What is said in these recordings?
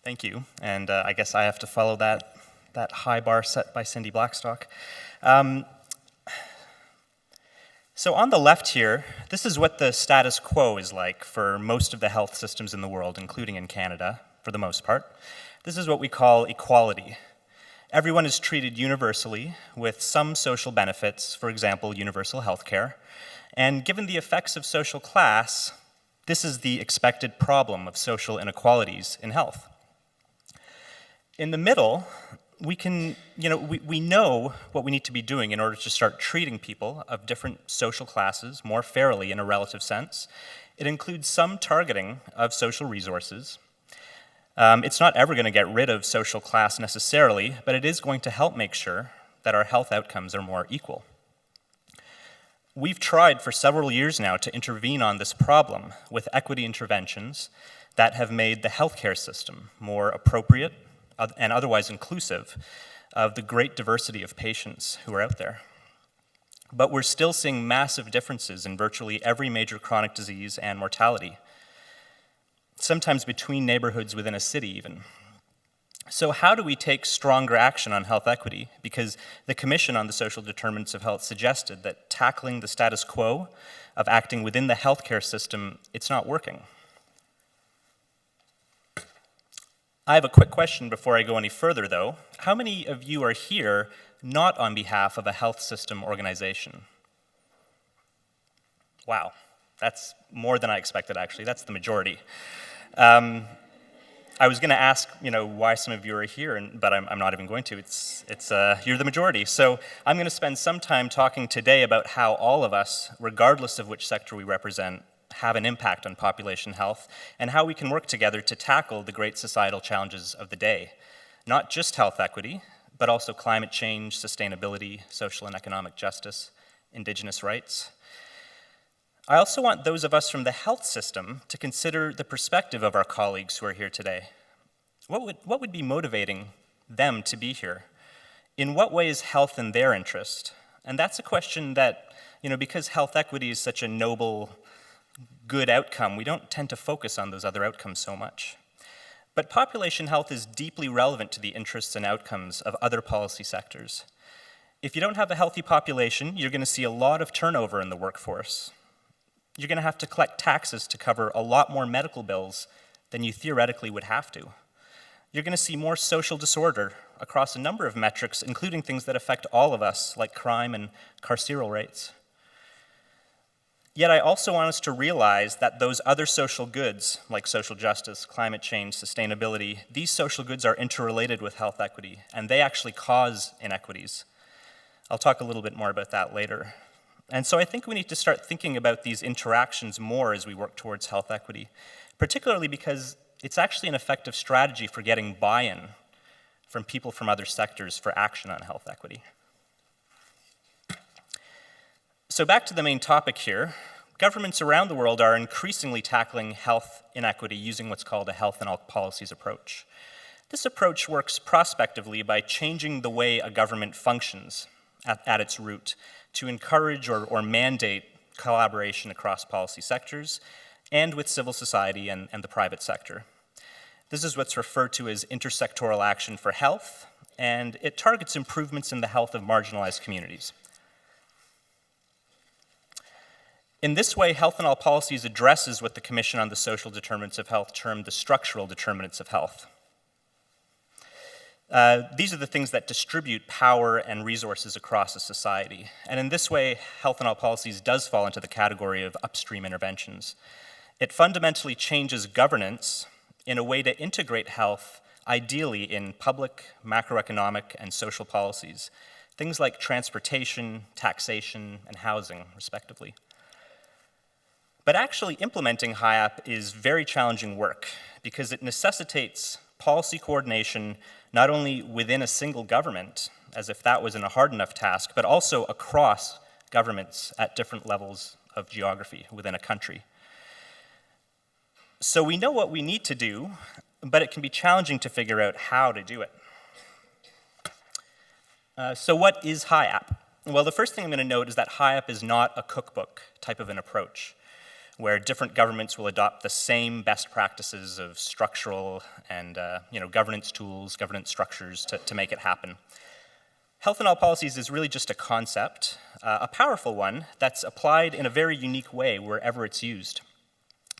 Thank you, and I guess I have to follow that high bar set by Cindy Blackstock. So on the left here, this is what the status quo is like for most of the health systems in the world, including in Canada, for the most part. This is what we call equality. Everyone is treated universally with some social benefits, for example, universal health care. And given the effects of social class, this is the expected problem of social inequalities in health. In the middle, we know what we need to be doing in order to start treating people of different social classes more fairly in a relative sense. It includes some targeting of social resources. It's not ever going to get rid of social class necessarily, but it is going to help make sure that our health outcomes are more equal. We've tried for several years now to intervene on this problem with equity interventions that have made the healthcare system more appropriate and otherwise inclusive of the great diversity of patients who are out there. But we're still seeing massive differences in virtually every major chronic disease and mortality, sometimes between neighborhoods within a city even. So how do we take stronger action on health equity? Because the Commission on the Social Determinants of Health suggested that tackling the status quo of acting within the healthcare system, it's not working. I have a quick question before I go any further, though. How many of you are here not on behalf of a health system organization? Wow, that's more than I expected, actually. That's the majority. I was going to ask, why some of you are here, but I'm not even going to. You're the majority. So I'm going to spend some time talking today about how all of us, regardless of which sector we represent, have an impact on population health, and how we can work together to tackle the great societal challenges of the day. Not just health equity, but also climate change, sustainability, social and economic justice, Indigenous rights. I also want those of us from the health system to consider the perspective of our colleagues who are here today. What would be motivating them to be here? In what way is health in their interest? And that's a question that, because health equity is such a noble, good outcome, we don't tend to focus on those other outcomes so much. But population health is deeply relevant to the interests and outcomes of other policy sectors. If you don't have a healthy population, you're going to see a lot of turnover in the workforce. You're going to have to collect taxes to cover a lot more medical bills than you theoretically would have to. You're going to see more social disorder across a number of metrics, including things that affect all of us, like crime and carceral rates. Yet I also want us to realize that those other social goods, like social justice, climate change, sustainability, these social goods are interrelated with health equity, and they actually cause inequities. I'll talk a little bit more about that later. And so I think we need to start thinking about these interactions more as we work towards health equity, particularly because it's actually an effective strategy for getting buy-in from people from other sectors for action on health equity. So back to the main topic here. Governments around the world are increasingly tackling health inequity using what's called a health and all policies approach. This approach works prospectively by changing the way a government functions at its root to encourage or mandate collaboration across policy sectors and with civil society and the private sector. This is what's referred to as intersectoral action for health, and it targets improvements in the health of marginalized communities. In this way, Health and All Policies addresses what the Commission on the Social Determinants of Health termed the structural determinants of health. These are the things that distribute power and resources across a society. And in this way, Health and All Policies does fall into the category of upstream interventions. It fundamentally changes governance in a way to integrate health, ideally in public, macroeconomic, and social policies, things like transportation, taxation, and housing, respectively. But actually implementing HIAP is very challenging work because it necessitates policy coordination not only within a single government, as if that wasn't a hard enough task, but also across governments at different levels of geography within a country. So we know what we need to do, but it can be challenging to figure out how to do it. So what is HIAP? Well, the first thing I'm going to note is that HIAP is not a cookbook type of an approach. where different governments will adopt the same best practices of structural and governance tools, governance structures to make it happen. Health in all policies is really just a concept, a powerful one that's applied in a very unique way wherever it's used.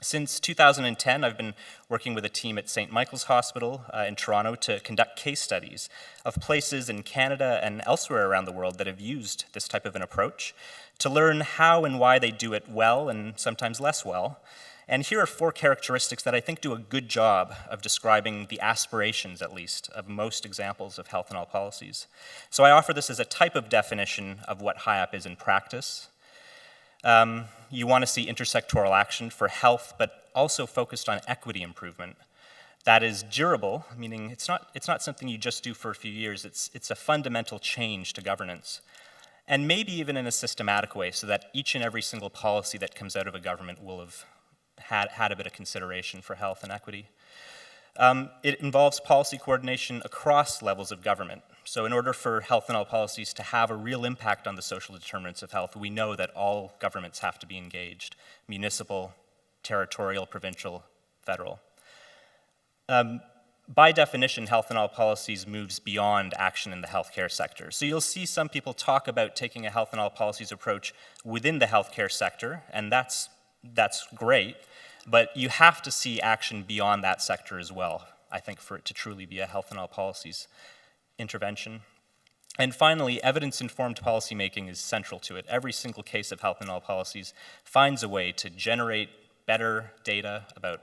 Since 2010, I've been working with a team at St. Michael's Hospital in Toronto to conduct case studies of places in Canada and elsewhere around the world that have used this type of an approach to learn how and why they do it well and sometimes less well. And here are 4 characteristics that I think do a good job of describing the aspirations, at least, of most examples of health in all policies. So I offer this as a type of definition of what HIAP is in practice. You want to see intersectoral action for health, but also focused on equity improvement. That is durable, meaning it's not something you just do for a few years. It's a fundamental change to governance. And maybe even in a systematic way, so that each and every single policy that comes out of a government will have had a bit of consideration for health and equity. It involves policy coordination across levels of government. So in order for health in all policies to have a real impact on the social determinants of health, we know that all governments have to be engaged: municipal, territorial, provincial, federal. By definition, health in all policies moves beyond action in the healthcare sector. So you'll see some people talk about taking a health in all policies approach within the healthcare sector, and that's great, but you have to see action beyond that sector as well, I think, for it to truly be a health in all policies intervention. And finally, evidence-informed policymaking is central to it. Every single case of health in all policies finds a way to generate better data about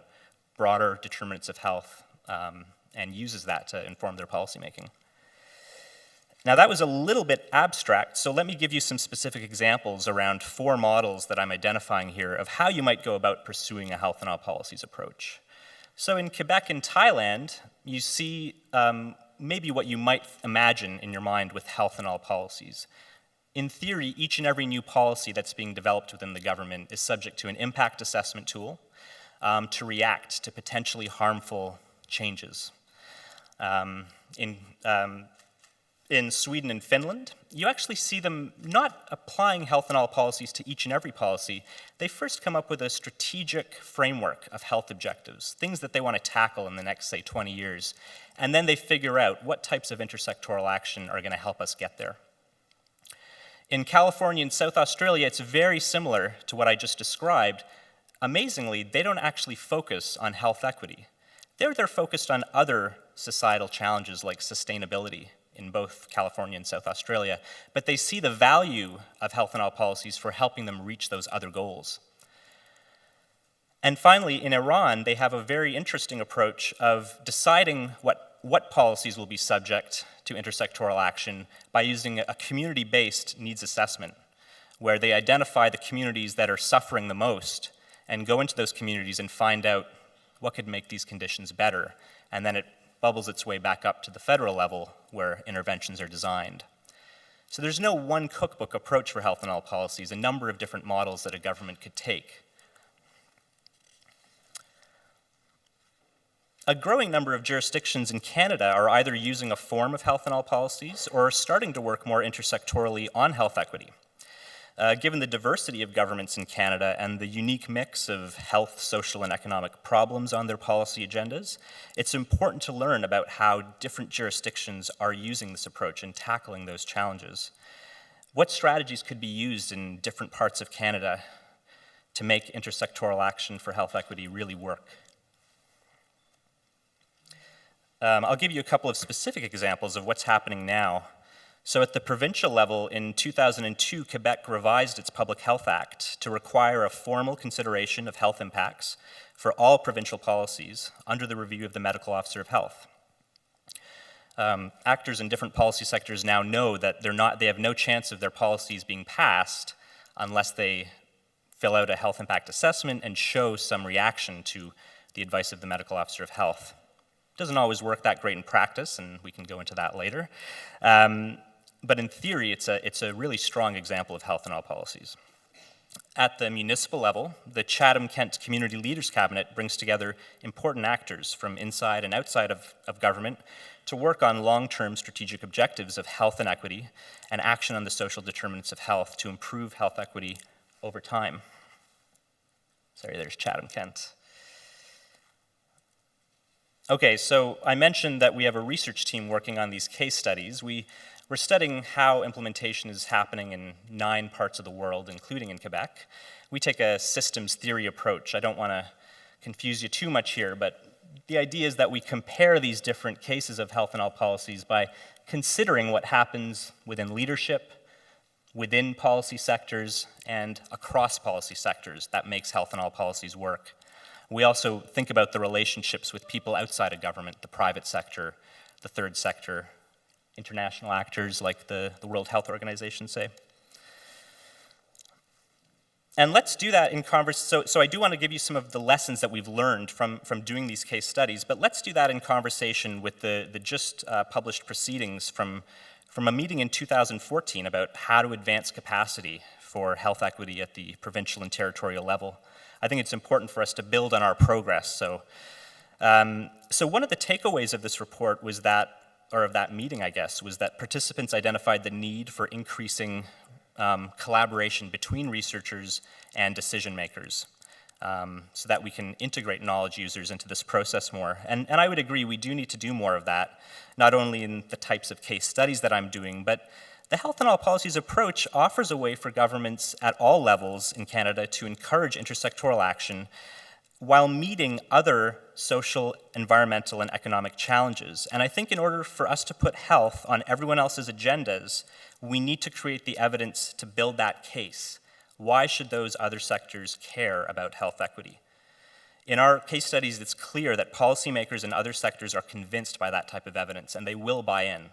broader determinants of health and uses that to inform their policymaking. Now that was a little bit abstract, so let me give you some specific examples around 4 models that I'm identifying here of how you might go about pursuing a health in all policies approach. So in Quebec and Thailand, you see maybe what you might imagine in your mind with health in all policies. In theory, each and every new policy that's being developed within the government is subject to an impact assessment tool to react to potentially harmful changes. In Sweden and Finland, you actually see them not applying health in all policies to each and every policy. They first come up with a strategic framework of health objectives, things that they want to tackle in the next, say, 20 years. And then they figure out what types of intersectoral action are going to help us get there. In California and South Australia, it's very similar to what I just described. Amazingly, they don't actually focus on health equity. They're focused on other societal challenges like sustainability in both California and South Australia, but they see the value of health in all policies for helping them reach those other goals. And finally, in Iran, they have a very interesting approach of deciding what policies will be subject to intersectoral action by using a community-based needs assessment, where they identify the communities that are suffering the most and go into those communities and find out what could make these conditions better, and then it bubbles its way back up to the federal level where interventions are designed. So there's no one cookbook approach for health in all policies, a number of different models that a government could take. A growing number of jurisdictions in Canada are either using a form of health in all policies or are starting to work more intersectorally on health equity. Given the diversity of governments in Canada and the unique mix of health, social, and economic problems on their policy agendas, it's important to learn about how different jurisdictions are using this approach and tackling those challenges. What strategies could be used in different parts of Canada to make intersectoral action for health equity really work? I'll give you a couple of specific examples of what's happening now. So at the provincial level, in 2002, Quebec revised its Public Health Act to require a formal consideration of health impacts for all provincial policies under the review of the medical officer of health. Actors in different policy sectors now know that they have no chance of their policies being passed unless they fill out a health impact assessment and show some reaction to the advice of the medical officer of health. It doesn't always work that great in practice, and we can go into that later. But in theory, it's a really strong example of health in all policies. At the municipal level, the Chatham-Kent Community Leaders Cabinet brings together important actors from inside and outside of government to work on long-term strategic objectives of health and equity and action on the social determinants of health to improve health equity over time. Sorry, there's Chatham Kent. Okay, so I mentioned that we have a research team working on these case studies. We're studying how implementation is happening in 9 parts of the world, including in Quebec. We take a systems theory approach. I don't want to confuse you too much here, but the idea is that we compare these different cases of health and health policies by considering what happens within leadership, within policy sectors, and across policy sectors that makes health and health policies work. We also think about the relationships with people outside of government, the private sector, the third sector, international actors like the World Health Organization, say. And let's do that in conversation. So I do want to give you some of the lessons that we've learned from doing these case studies, but let's do that in conversation with the just published proceedings from a meeting in 2014 about how to advance capacity for health equity at the provincial and territorial level. I think it's important for us to build on our progress. So one of the takeaways of this report was that, or of that meeting, I guess, was that participants identified the need for increasing collaboration between researchers and decision makers so that we can integrate knowledge users into this process more. And I would agree, we do need to do more of that, not only in the types of case studies that I'm doing, but the Health and All Policies approach offers a way for governments at all levels in Canada to encourage intersectoral action while meeting other social, environmental, and economic challenges. And I think in order for us to put health on everyone else's agendas, we need to create the evidence to build that case. Why should those other sectors care about health equity? In our case studies, it's clear that policymakers in other sectors are convinced by that type of evidence, and they will buy in.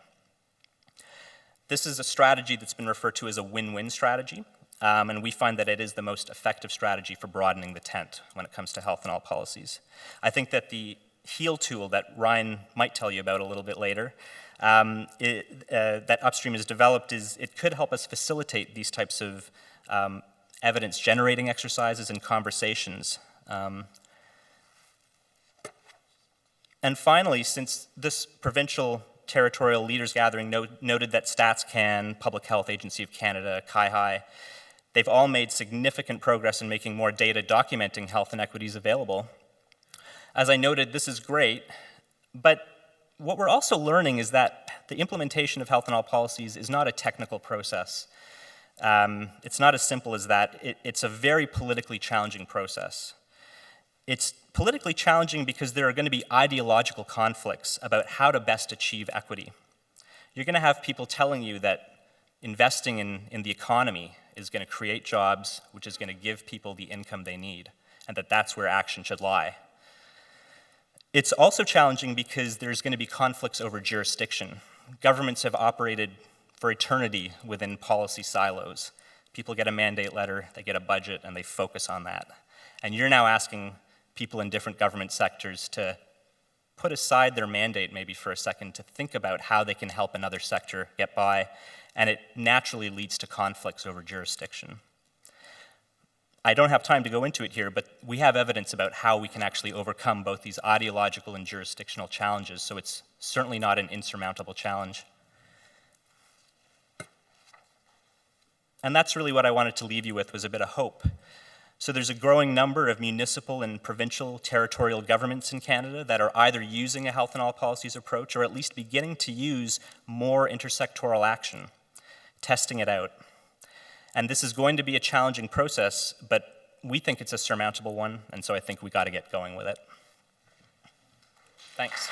This is a strategy that's been referred to as a win-win strategy, and we find that it is the most effective strategy for broadening the tent when it comes to health and all policies. I think that the HEAL tool that Ryan might tell you about a little bit later, that Upstream has developed, it could help us facilitate these types of evidence-generating exercises and conversations. And finally, since this provincial territorial leaders gathering noted that StatsCan, Public Health Agency of Canada, CIHI, they've all made significant progress in making more data documenting health inequities available. As I noted, this is great, but what we're also learning is that the implementation of health and all policies is not a technical process. It's not as simple as that. It's a very politically challenging process. It's politically challenging because there are going to be ideological conflicts about how to best achieve equity. You're going to have people telling you that investing in the economy is going to create jobs, which is going to give people the income they need, and that that's where action should lie. It's also challenging because there's going to be conflicts over jurisdiction. Governments have operated for eternity within policy silos. People get a mandate letter, they get a budget, and they focus on that. And you're now asking people in different government sectors to put aside their mandate maybe for a second to think about how they can help another sector get by, and it naturally leads to conflicts over jurisdiction. I don't have time to go into it here, but we have evidence about how we can actually overcome both these ideological and jurisdictional challenges, so it's certainly not an insurmountable challenge. And that's really what I wanted to leave you with, was a bit of hope. So there's a growing number of municipal and provincial territorial governments in Canada that are either using a health and all policies approach or at least beginning to use more intersectoral action, testing it out. And this is going to be a challenging process, but we think it's a surmountable one, and so I think we got to get going with it. Thanks.